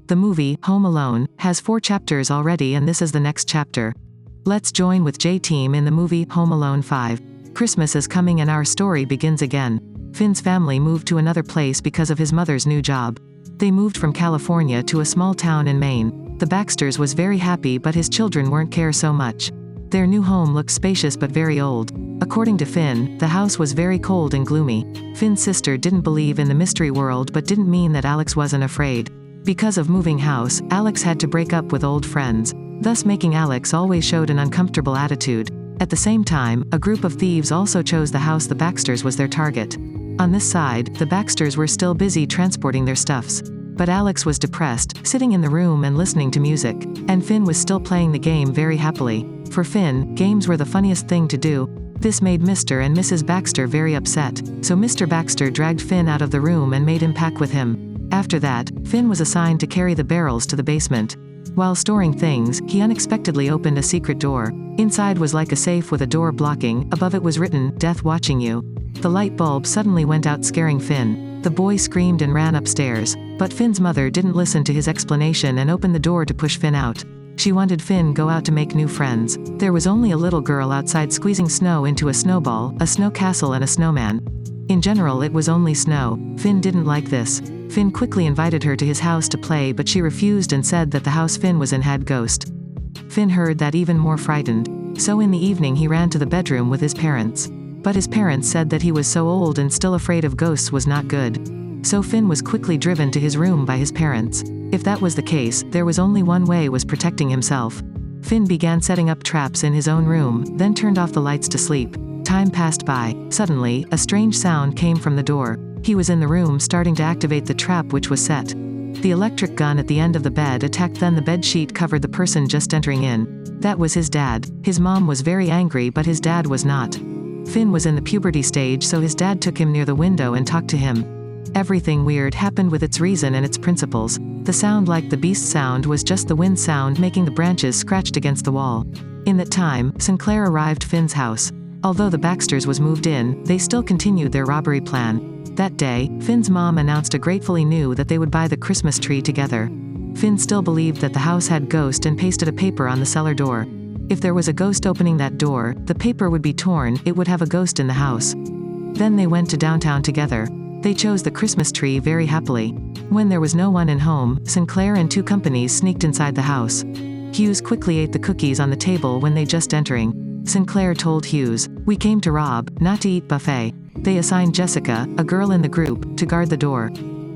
The movie, Home Alone, has 4 chapters already and this is the next chapter. Let's join with JTeam in the movie, Home Alone 5. Christmas is coming and our story begins again. Finn's family moved to another place because of his mother's new job. They moved from California to a small town in Maine. The Baxters was very happy but his children weren't care so much. Their new home looked spacious but very old. According to Finn, the house was very cold and gloomy. Finn's sister didn't believe in the mystery world but didn't mean that Alex wasn't afraid. Because of moving house, Alex had to break up with old friends, thus making Alex always showed an uncomfortable attitude. At the same time, a group of thieves also chose the house the Baxters was their target. On this side, the Baxters were still busy transporting their stuffs. But Alex was depressed, sitting in the room and listening to music. And Finn was still playing the game very happily. For Finn, games were the funniest thing to do. This made Mr. and Mrs. Baxter very upset, so Mr. Baxter dragged Finn out of the room and made him pack with him. After that, Finn was assigned to carry the barrels to the basement. While storing things, he unexpectedly opened a secret door. Inside was like a safe with a door blocking, above it was written, "Death watching you." The light bulb suddenly went out scaring Finn. The boy screamed and ran upstairs. But Finn's mother didn't listen to his explanation and opened the door to push Finn out. She wanted Finn go out to make new friends. There was only a little girl outside squeezing snow into a snowball, a snow castle and a snowman. In general it was only snow. Finn didn't like this. Finn quickly invited her to his house to play but she refused and said that the house Finn was in had ghost. Finn heard that even more frightened. So in the evening he ran to the bedroom with his parents. But his parents said that he was so old and still afraid of ghosts was not good. So Finn was quickly driven to his room by his parents. If that was the case, there was only one way was protecting himself. Finn began setting up traps in his own room, then turned off the lights to sleep. Time passed by. Suddenly, a strange sound came from the door. He was in the room starting to activate the trap which was set. The electric gun at the end of the bed attacked, then the bed sheet covered the person just entering in. That was his dad. His mom was very angry but his dad was not. Finn was in the puberty stage so his dad took him near the window and talked to him. Everything weird happened with its reason and its principles. The sound like the beast sound was just the wind sound making the branches scratched against the wall. In that time, Sinclair arrived Finn's house. Although the Baxters was moved in, they still continued their robbery plan. That day, Finn's mom announced a gratefully knew that they would buy the Christmas tree together. Finn still believed that the house had ghost and pasted a paper on the cellar door. If there was a ghost opening that door, the paper would be torn, it would have a ghost in the house. Then they went to downtown together. They chose the Christmas tree very happily. When there was no one in home, Sinclair and 2 companies sneaked inside the house. Hughes quickly ate the cookies on the table when they just entering. Sinclair told Hughes, "We came to rob, not to eat buffet." They assigned Jessica, a girl in the group, to guard the door.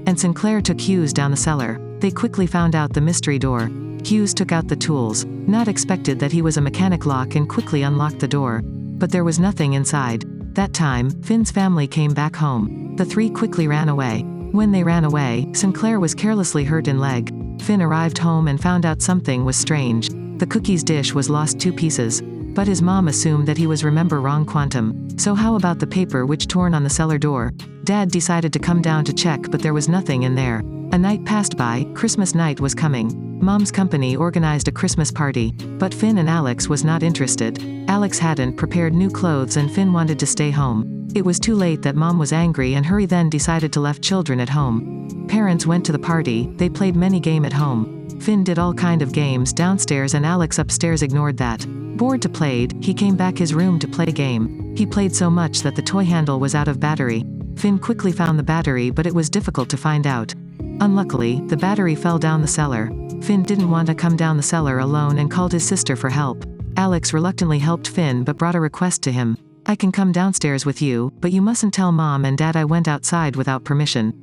And Sinclair took Hughes down the cellar. They quickly found out the mystery door. Hughes took out the tools. Not expected that he was a mechanic lock and quickly unlocked the door. But there was nothing inside. That time, Finn's family came back home. The 3 quickly ran away. When they ran away, Sinclair was carelessly hurt in leg. Finn arrived home and found out something was strange. The cookies dish was lost 2 pieces. But his mom assumed that he was remember wrong quantum. So how about the paper which torn on the cellar door? Dad decided to come down to check but there was nothing in there. A night passed by, Christmas night was coming. Mom's company organized a Christmas party. But Finn and Alex was not interested. Alex hadn't prepared new clothes and Finn wanted to stay home. It was too late that Mom was angry and hurry then decided to left children at home. Parents went to the party, they played many game at home. Finn did all kind of games downstairs and Alex upstairs ignored that. Bored to played, he came back his room to play game. He played so much that the toy handle was out of battery. Finn quickly found the battery but it was difficult to find out. Unluckily, the battery fell down the cellar. Finn didn't want to come down the cellar alone and called his sister for help. Alex reluctantly helped Finn but brought a request to him. "I can come downstairs with you, but you mustn't tell Mom and Dad I went outside without permission."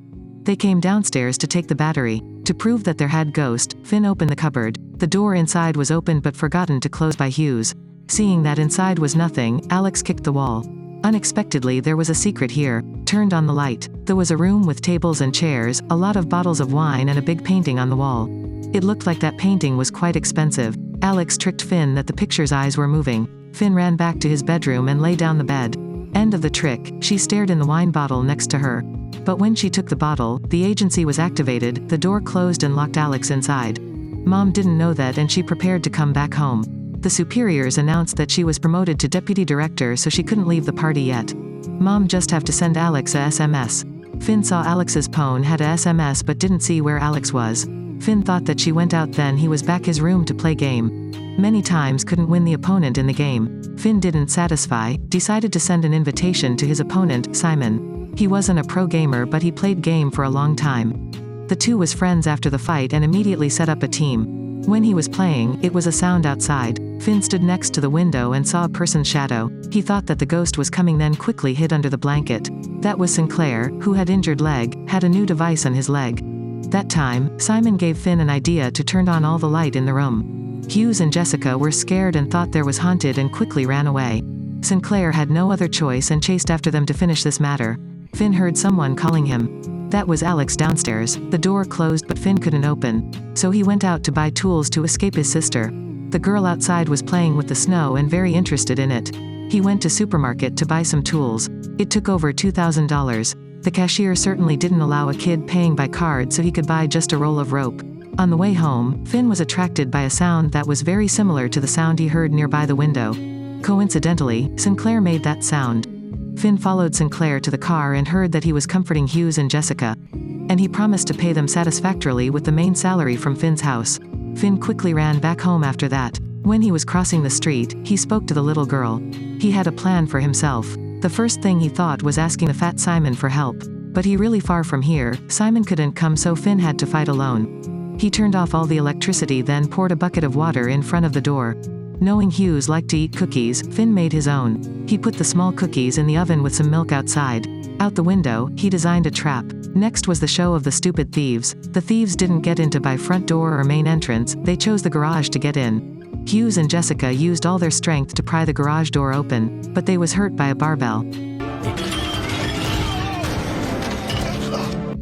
They came downstairs to take the battery. To prove that there had ghost, Finn opened the cupboard. The door inside was opened but forgotten to close by Hughes. Seeing that inside was nothing, Alex kicked the wall. Unexpectedly there was a secret here. Turned on the light. There was a room with tables and chairs, a lot of bottles of wine and a big painting on the wall. It looked like that painting was quite expensive. Alex tricked Finn that the picture's eyes were moving. Finn ran back to his bedroom and lay down the bed. End of the trick, she stared in the wine bottle next to her. But when she took the bottle, the agency was activated, the door closed and locked Alex inside. Mom didn't know that and she prepared to come back home. The superiors announced that she was promoted to deputy director so she couldn't leave the party yet. Mom just have to send Alex a SMS. Finn saw Alex's phone had a SMS but didn't see where Alex was. Finn thought that she went out, then he was back his room to play game. Many times couldn't win the opponent in the game. Finn didn't satisfy, decided to send an invitation to his opponent, Simon. He wasn't a pro gamer, but he played game for a long time. The two was friends after the fight and immediately set up a team. When he was playing, it was a sound outside. Finn stood next to the window and saw a person's shadow. He thought that the ghost was coming, then quickly hid under the blanket. That was Sinclair, who had injured leg, had a new device on his leg. That time, Simon gave Finn an idea to turn on all the light in the room. Hughes and Jessica were scared and thought there was haunted and quickly ran away. Sinclair had no other choice and chased after them to finish this matter. Finn heard someone calling him. That was Alex downstairs. The door closed but Finn couldn't open. So he went out to buy tools to escape his sister. The girl outside was playing with the snow and very interested in it. He went to supermarket to buy some tools. It took over $2,000. The cashier certainly didn't allow a kid paying by card, so he could buy just a roll of rope. On the way home, Finn was attracted by a sound that was very similar to the sound he heard nearby the window. Coincidentally, Sinclair made that sound. Finn followed Sinclair to the car and heard that he was comforting Hughes and Jessica. And he promised to pay them satisfactorily with the main salary from Finn's house. Finn quickly ran back home after that. When he was crossing the street, he spoke to the little girl. He had a plan for himself. The first thing he thought was asking the fat Simon for help. But he really far from here, Simon couldn't come, so Finn had to fight alone. He turned off all the electricity, then poured a bucket of water in front of the door. Knowing Hughes liked to eat cookies, Finn made his own. He put the small cookies in the oven with some milk outside. Out the window, he designed a trap. Next was the show of the stupid thieves. The thieves didn't get into by front door or main entrance, they chose the garage to get in. Hughes and Jessica used all their strength to pry the garage door open, but they was hurt by a barbell.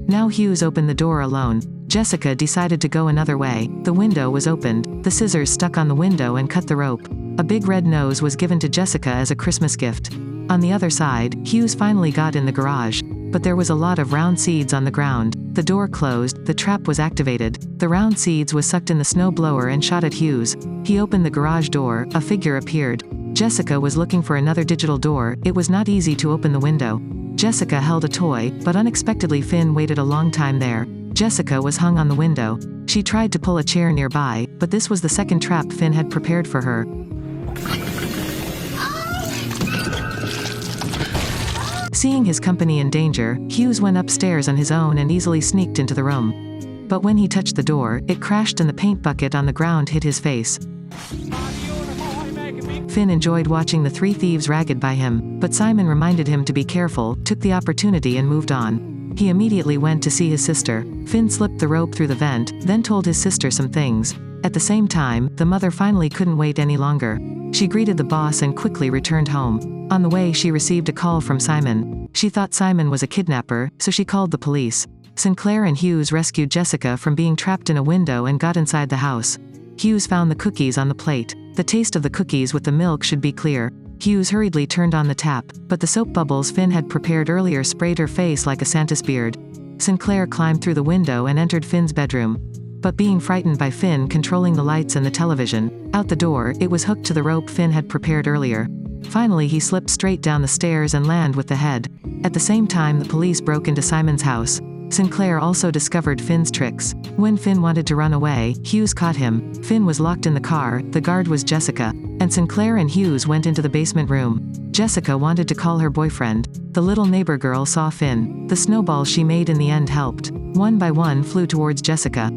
Now Hughes opened the door alone. Jessica decided to go another way. The window was opened. The scissors stuck on the window and cut the rope. A big red nose was given to Jessica as a Christmas gift. On the other side, Hughes finally got in the garage. But there was a lot of round seeds on the ground. The door closed, the trap was activated. The round seeds was sucked in the snow blower and shot at Hughes. He opened the garage door, a figure appeared. Jessica was looking for another digital door. It was not easy to open the window. Jessica held a toy, but unexpectedly Finn waited a long time there. Jessica was hung on the window. She tried to pull a chair nearby, but this was the second trap Finn had prepared for her. Seeing his company in danger, Hughes went upstairs on his own and easily sneaked into the room. But when he touched the door, it crashed and the paint bucket on the ground hit his face. Finn enjoyed watching the three thieves ragged by him, but Simon reminded him to be careful, took the opportunity and moved on. He immediately went to see his sister. Finn slipped the rope through the vent, then told his sister some things. At the same time, the mother finally couldn't wait any longer. She greeted the boss and quickly returned home. On the way, she received a call from Simon. She thought Simon was a kidnapper, so she called the police. Sinclair and Hughes rescued Jessica from being trapped in a window and got inside the house. Hughes found the cookies on the plate. The taste of the cookies with the milk should be clear. Hughes hurriedly turned on the tap, but the soap bubbles Finn had prepared earlier sprayed her face like a Santa's beard. Sinclair climbed through the window and entered Finn's bedroom. But being frightened by Finn controlling the lights and the television, out the door, it was hooked to the rope Finn had prepared earlier. Finally he slipped straight down the stairs and landed with the head. At the same time the police broke into Simon's house. Sinclair also discovered Finn's tricks. When Finn wanted to run away, Hughes caught him. Finn was locked in the car, the guard was Jessica. And Sinclair and Hughes went into the basement room. Jessica wanted to call her boyfriend. The little neighbor girl saw Finn. The snowballs she made in the end helped. One by one flew towards Jessica.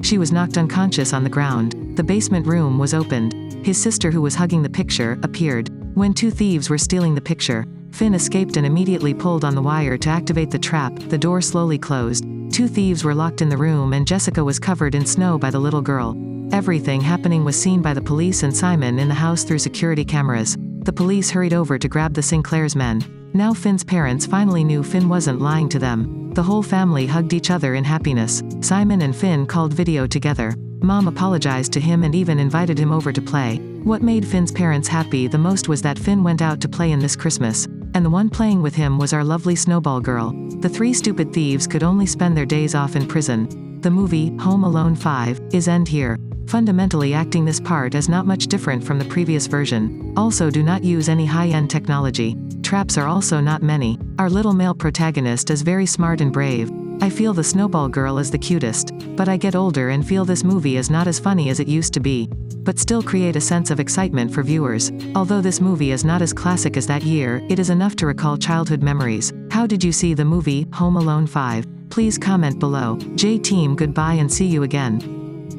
She was knocked unconscious on the ground. The basement room was opened. His sister, who was hugging the picture, appeared. When two thieves were stealing the picture, Finn escaped and immediately pulled on the wire to activate the trap. The door slowly closed. Two thieves were locked in the room and Jessica was covered in snow by the little girl. Everything happening was seen by the police and Simon in the house through security cameras. The police hurried over to grab the Sinclair's men. Now Finn's parents finally knew Finn wasn't lying to them. The whole family hugged each other in happiness. Simon and Finn called video together. Mom apologized to him and even invited him over to play. What made Finn's parents happy the most was that Finn went out to play in this Christmas. And the one playing with him was our lovely snowball girl. The three stupid thieves could only spend their days off in prison. The movie, Home Alone 5, is end here. Fundamentally acting this part is not much different from the previous version. Also do not use any high-end technology. Traps are also not many. Our little male protagonist is very smart and brave. I feel the Snowball Girl is the cutest. But I get older and feel this movie is not as funny as it used to be. But still create a sense of excitement for viewers. Although this movie is not as classic as that year, it is enough to recall childhood memories. How did you see the movie, Home Alone 5? Please comment below. JTeam, goodbye and see you again.